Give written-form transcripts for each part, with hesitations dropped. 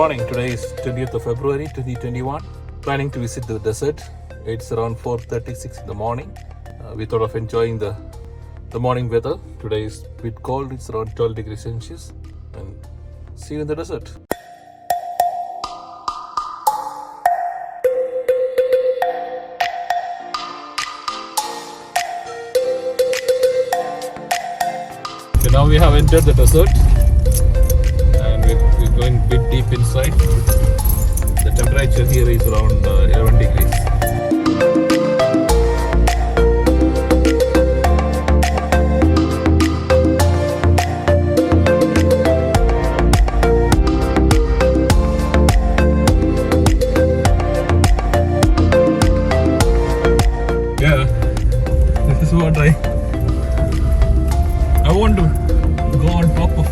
morning. Today is 20th of February 2021. Planning to visit the desert. It's around 4:36 in the morning. We thought of enjoying the morning weather. Today is a bit cold. It's around 12 degrees Celsius. And see you in the desert. Okay, now we have entered the desert. We're going a bit deep inside. The temperature here is around 11 degrees. Yeah, this is what I want to go on top of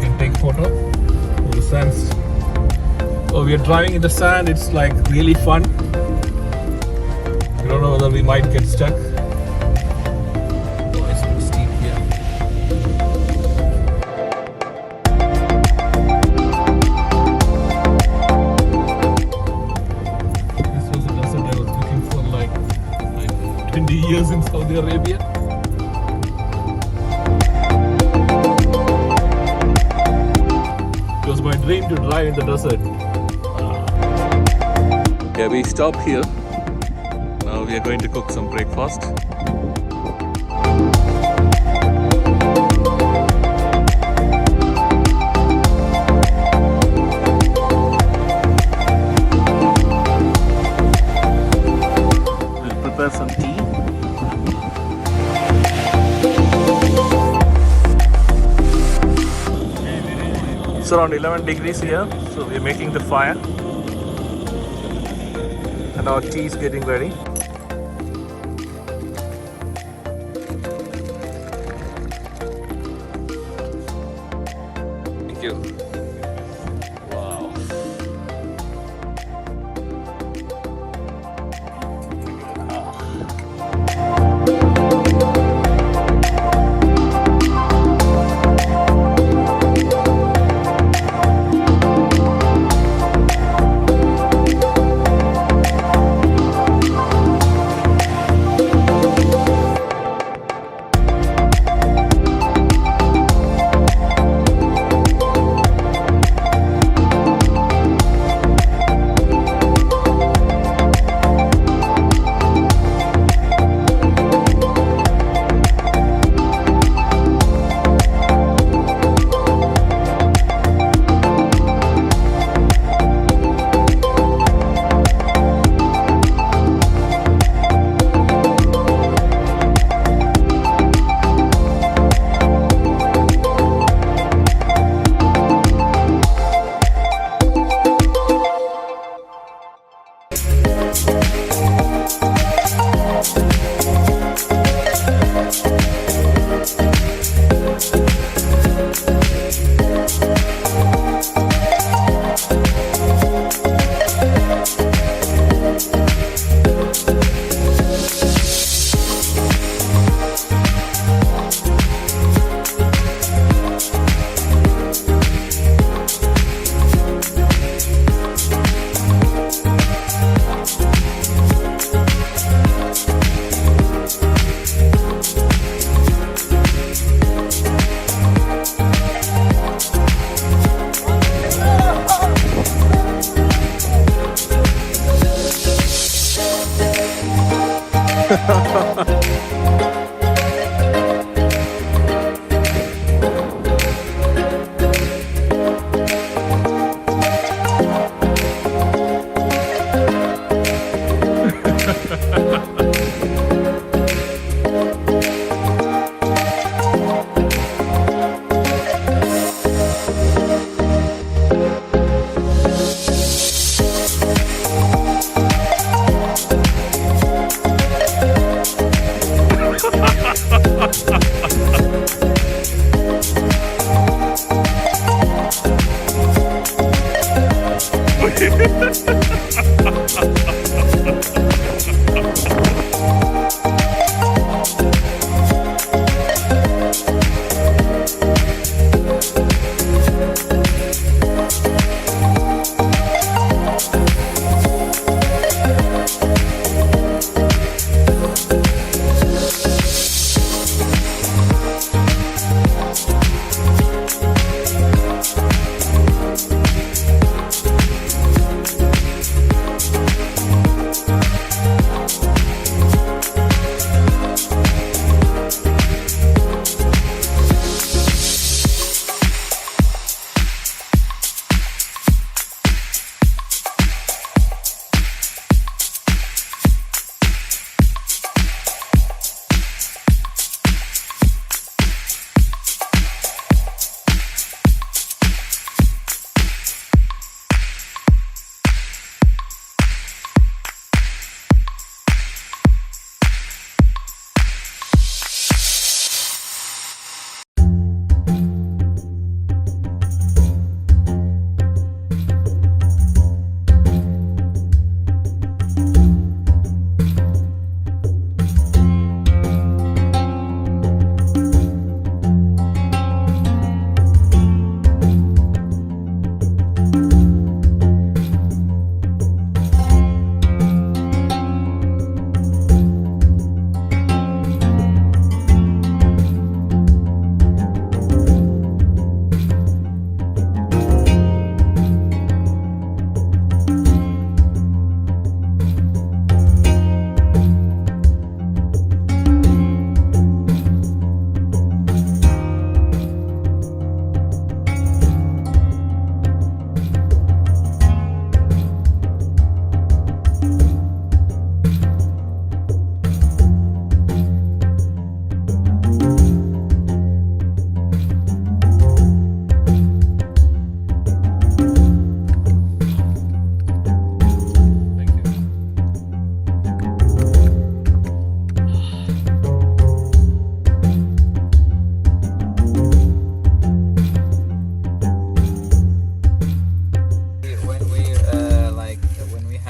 and take photo of the sands. Oh, we are driving in the sand. It's like really fun. I don't know whether we might get stuck. Oh, it's a bit steep here. This was a desert I was looking for like 20 years in Saudi Arabia. It was my dream to drive in the desert. Yeah, we stopped here. Now we are going to cook some breakfast. We'll prepare some tea. It's around 11 degrees here, so we're making the fire and our tea is getting ready. Thank you. Wow.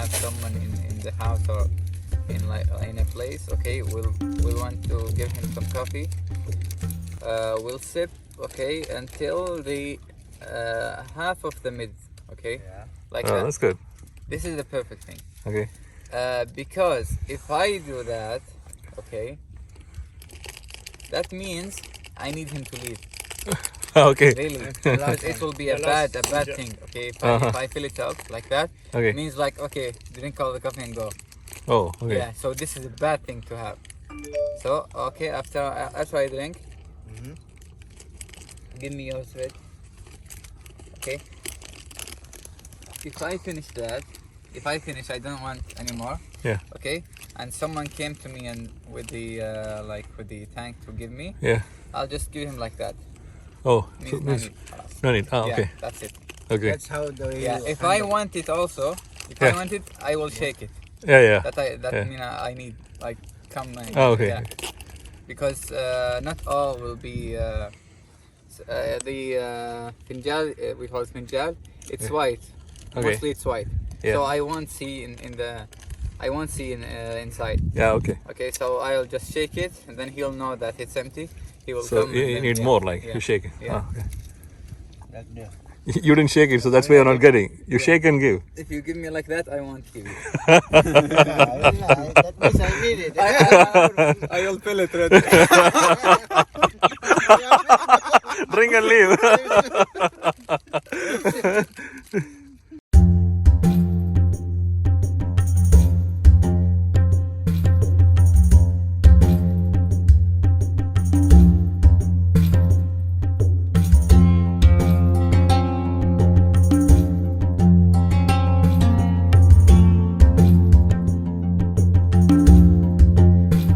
have someone in the house or in a place, okay, we'll want to give him some coffee. We'll sip, okay, until the half of the mid, okay, like that. That's good. This is the perfect thing. Okay. Because if I do that, okay, that means I need him to leave. Okay. Really, because it will be a bad thing. Okay, if I fill it up like that, Okay. it means like, okay, drink all the coffee and go. Oh, okay. Yeah, so this is a bad thing to have. So okay, after I drink, give me your sweat. Okay. If I finish, I don't want anymore. Yeah. Okay. And someone came to me and with the tank to give me, Yeah. I'll just give him like that. Oh, Means so no means need. no need. Yeah, Okay. that's it. Okay. That's how the Yeah. If I want it also, Yeah. I want it, I will shake it. Yeah. That Yeah. mean I need like come. Okay. Yeah. Because not all will be the finjal, we call it finjal. It's white. Okay. Mostly it's white. Yeah. So I won't see inside. Yeah. Okay. Okay, so I'll just shake it, and then he'll know that it's empty. He will So come. you and then, need yeah, more, like yeah, you shake it. Yeah. Ah, okay. Like that. You didn't shake it, so that's why you're not getting. You shake and give. If you give me like that, I won't give you. That means I need it. I will fill it. Drink and leave.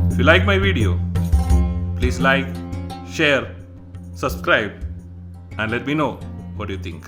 If you like my video, please like, share, subscribe, and let me know what you think.